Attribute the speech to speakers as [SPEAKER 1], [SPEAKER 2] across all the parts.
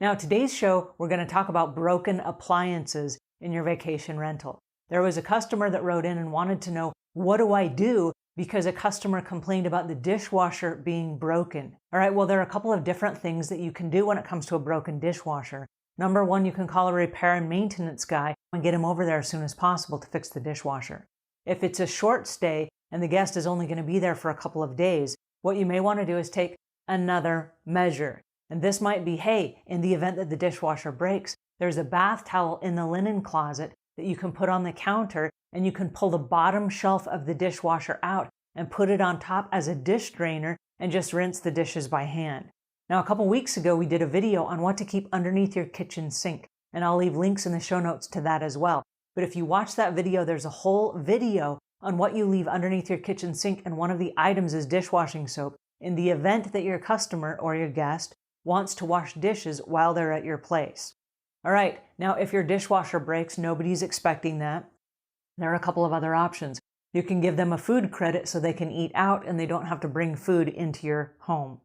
[SPEAKER 1] Now, today's show, we're going to talk about broken appliances in your vacation rental. There was a customer that wrote in and wanted to know, what do I do? Because a customer complained about the dishwasher being broken. All right, well, there are a couple of different things that you can do when it comes to a broken dishwasher. Number one, you can call a repair and maintenance guy and get him over there as soon as possible to fix the dishwasher. If it's a short stay and the guest is only going to be there for a couple of days, what you may want to do is take another measure. And this might be, hey, in the event that the dishwasher breaks, there's a bath towel in the linen closet that you can put on the counter, and you can pull the bottom shelf of the dishwasher out and put it on top as a dish drainer and just rinse the dishes by hand. Now, a couple weeks ago, we did a video on what to keep underneath your kitchen sink, and I'll leave links in the show notes to that as well. But if you watch that video, there's a whole video on what you leave underneath your kitchen sink, and one of the items is dishwashing soap in the event that your customer or your guest wants to wash dishes while they're at your place. All right, now if your dishwasher breaks, nobody's expecting that. There are a couple of other options. You can give them a food credit so they can eat out and they don't have to bring food into your home.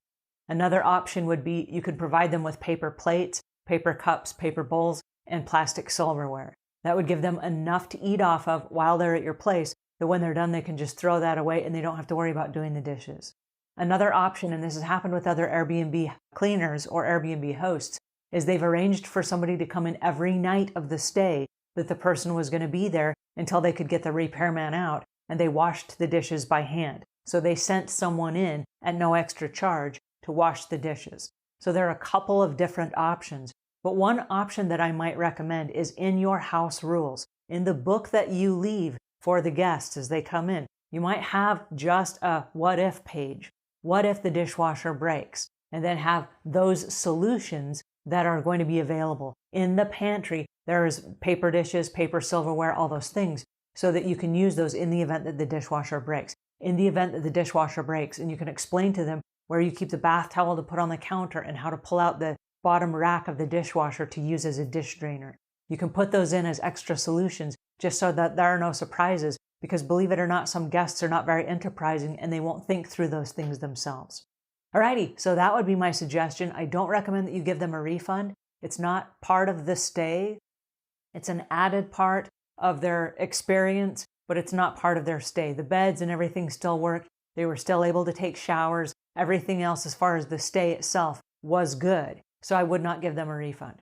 [SPEAKER 1] Another option would be you could provide them with paper plates, paper cups, paper bowls, and plastic silverware. That would give them enough to eat off of while they're at your place that when they're done, they can just throw that away and they don't have to worry about doing the dishes. Another option, and this has happened with other Airbnb cleaners or Airbnb hosts, is they've arranged for somebody to come in every night of the stay that the person was going to be there until they could get the repairman out, and they washed the dishes by hand. So they sent someone in at no extra charge to wash the dishes. So there are a couple of different options, but one option that I might recommend is in your house rules. In the book that you leave for the guests as they come in, you might have just a what if page. What if the dishwasher breaks? And then have those solutions that are going to be available. In the pantry, there's paper dishes, paper silverware, all those things, so that you can use those in the event that the dishwasher breaks. In the event that the dishwasher breaks, and you can explain to them where you keep the bath towel to put on the counter and how to pull out the bottom rack of the dishwasher to use as a dish drainer. You can put those in as extra solutions just so that there are no surprises, because believe it or not, some guests are not very enterprising and they won't think through those things themselves. Alrighty, so that would be my suggestion. I don't recommend that you give them a refund. It's not part of the stay. It's an added part of their experience, but it's not part of their stay. The beds and everything still work. They were still able to take showers. Everything else as far as the stay itself was good. So I would not give them a refund.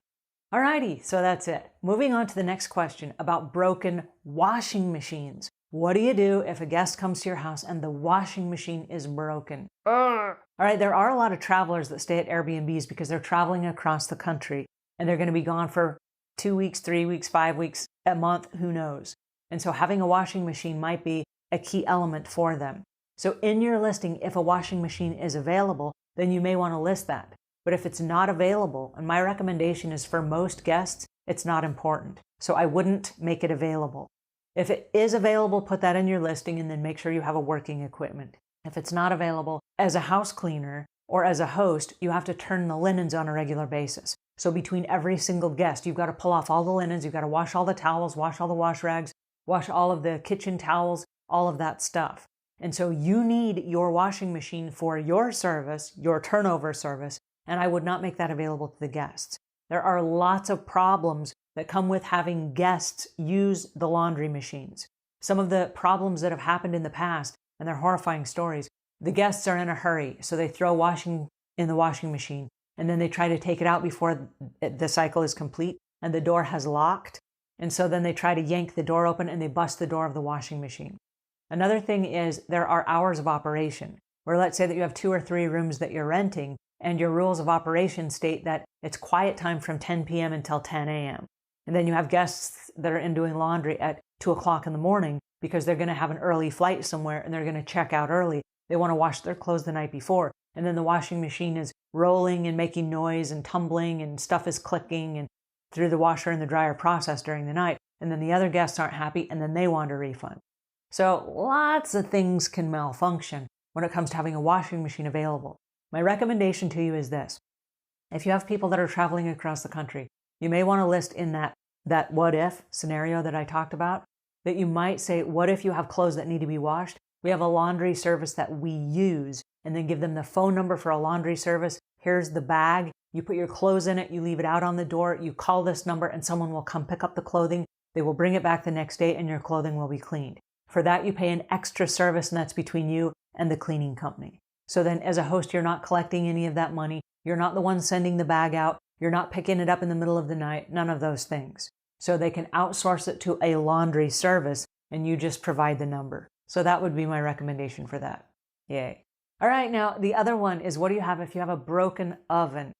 [SPEAKER 1] Alrighty, so that's it. Moving on to the next question about broken washing machines. What do you do if a guest comes to your house and the washing machine is broken? All right, there are a lot of travelers that stay at Airbnbs because they're traveling across the country and they're going to be gone for 2 weeks, 3 weeks, 5 weeks, a month, who knows? And so having a washing machine might be a key element for them. So in your listing, if a washing machine is available, then you may want to list that. But if it's not available, and my recommendation is for most guests, it's not important. So I wouldn't make it available. If it is available, put that in your listing and then make sure you have a working equipment. If it's not available, as a house cleaner or as a host, you have to turn the linens on a regular basis. So between every single guest, you've got to pull off all the linens, you've got to wash all the towels, wash all the wash rags, wash all of the kitchen towels, all of that stuff. And so you need your washing machine for your service, your turnover service, and I would not make that available to the guests. There are lots of problems that come with having guests use the laundry machines. Some of the problems that have happened in the past, and they're horrifying stories, the guests are in a hurry, so they throw washing in the washing machine, and then they try to take it out before the cycle is complete, and the door has locked, and so then they try to yank the door open and they bust the door of the washing machine. Another thing is there are hours of operation, where let's say that you have 2 or 3 rooms that you're renting, and your rules of operation state that it's quiet time from 10 p.m. until 10 a.m. And then you have guests that are in doing laundry at 2 o'clock in the morning because they're going to have an early flight somewhere and they're going to check out early. They want to wash their clothes the night before. And then the washing machine is rolling and making noise and tumbling and stuff is clicking and through the washer and the dryer process during the night. And then the other guests aren't happy and then they want a refund. So lots of things can malfunction when it comes to having a washing machine available. My recommendation to you is this. If you have people that are traveling across the country, you may want to list in that what if scenario that I talked about, that you might say, what if you have clothes that need to be washed? We have a laundry service that we use, and then give them the phone number for a laundry service. Here's the bag. You put your clothes in it, you leave it out on the door, you call this number and someone will come pick up the clothing. They will bring it back the next day and your clothing will be cleaned. For that, you pay an extra service, and that's between you and the cleaning company. So then as a host, you're not collecting any of that money. You're not the one sending the bag out. You're not picking it up in the middle of the night, none of those things. So they can outsource it to a laundry service and you just provide the number. So that would be my recommendation for that. Yay. All right, now the other one is, what do you have if you have a broken oven?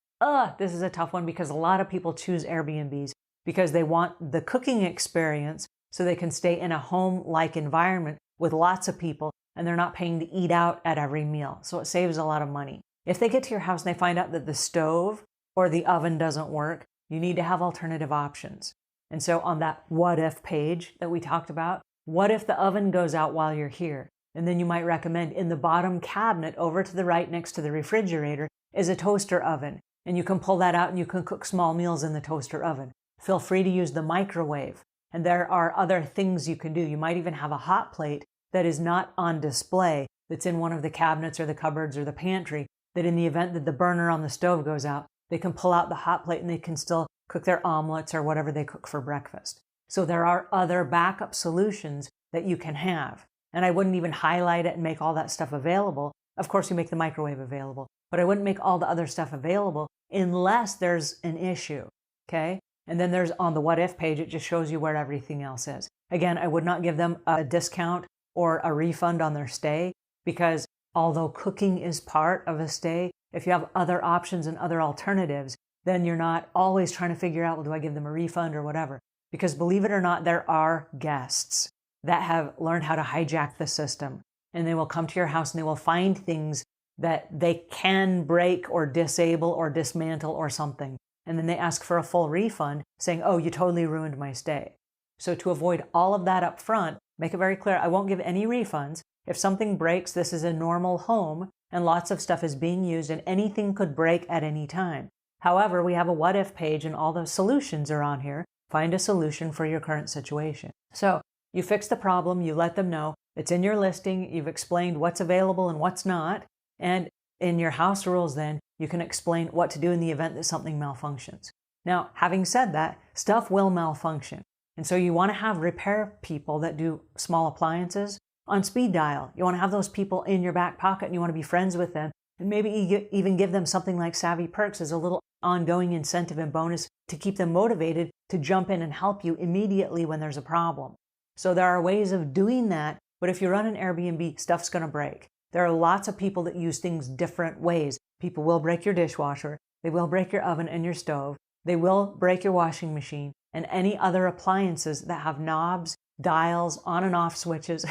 [SPEAKER 1] This is a tough one because a lot of people choose Airbnbs because they want the cooking experience so they can stay in a home-like environment with lots of people and they're not paying to eat out at every meal. So it saves a lot of money. If they get to your house and they find out that the stove or the oven doesn't work, you need to have alternative options. And so on that what if page that we talked about, what if the oven goes out while you're here? And then you might recommend in the bottom cabinet over to the right next to the refrigerator is a toaster oven. And you can pull that out and you can cook small meals in the toaster oven. Feel free to use the microwave. And there are other things you can do. You might even have a hot plate that is not on display, that's in one of the cabinets or the cupboards or the pantry, that in the event that the burner on the stove goes out, they can pull out the hot plate and they can still cook their omelets or whatever they cook for breakfast. So there are other backup solutions that you can have. And I wouldn't even highlight it and make all that stuff available. Of course, you make the microwave available, but I wouldn't make all the other stuff available unless there's an issue, okay? And then there's on the what if page, it just shows you where everything else is. Again, I would not give them a discount or a refund on their stay because although cooking is part of a stay, if you have other options and other alternatives, then you're not always trying to figure out, well, do I give them a refund or whatever? Because believe it or not, there are guests that have learned how to hijack the system, and they will come to your house and they will find things that they can break or disable or dismantle or something. And then they ask for a full refund saying, oh, you totally ruined my stay. So to avoid all of that up front, make it very clear, I won't give any refunds. If something breaks, this is a normal home and lots of stuff is being used and anything could break at any time. However, we have a what if page and all the solutions are on here. Find a solution for your current situation. So you fix the problem, you let them know, it's in your listing, you've explained what's available and what's not, and in your house rules then, you can explain what to do in the event that something malfunctions. Now, having said that, stuff will malfunction. And so you want to have repair people that do small appliances on speed dial. You want to have those people in your back pocket and you want to be friends with them. And maybe even give them something like Savvy Perks as a little ongoing incentive and bonus to keep them motivated to jump in and help you immediately when there's a problem. So there are ways of doing that, but if you run an Airbnb, stuff's going to break. There are lots of people that use things different ways. People will break your dishwasher, they will break your oven and your stove, they will break your washing machine, and any other appliances that have knobs, dials, on and off switches.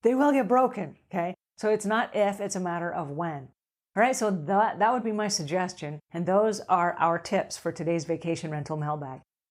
[SPEAKER 1] They will get broken, okay? So it's not if, it's a matter of when. All right, so that would be my suggestion, and those are our tips for today's vacation rental mailbag.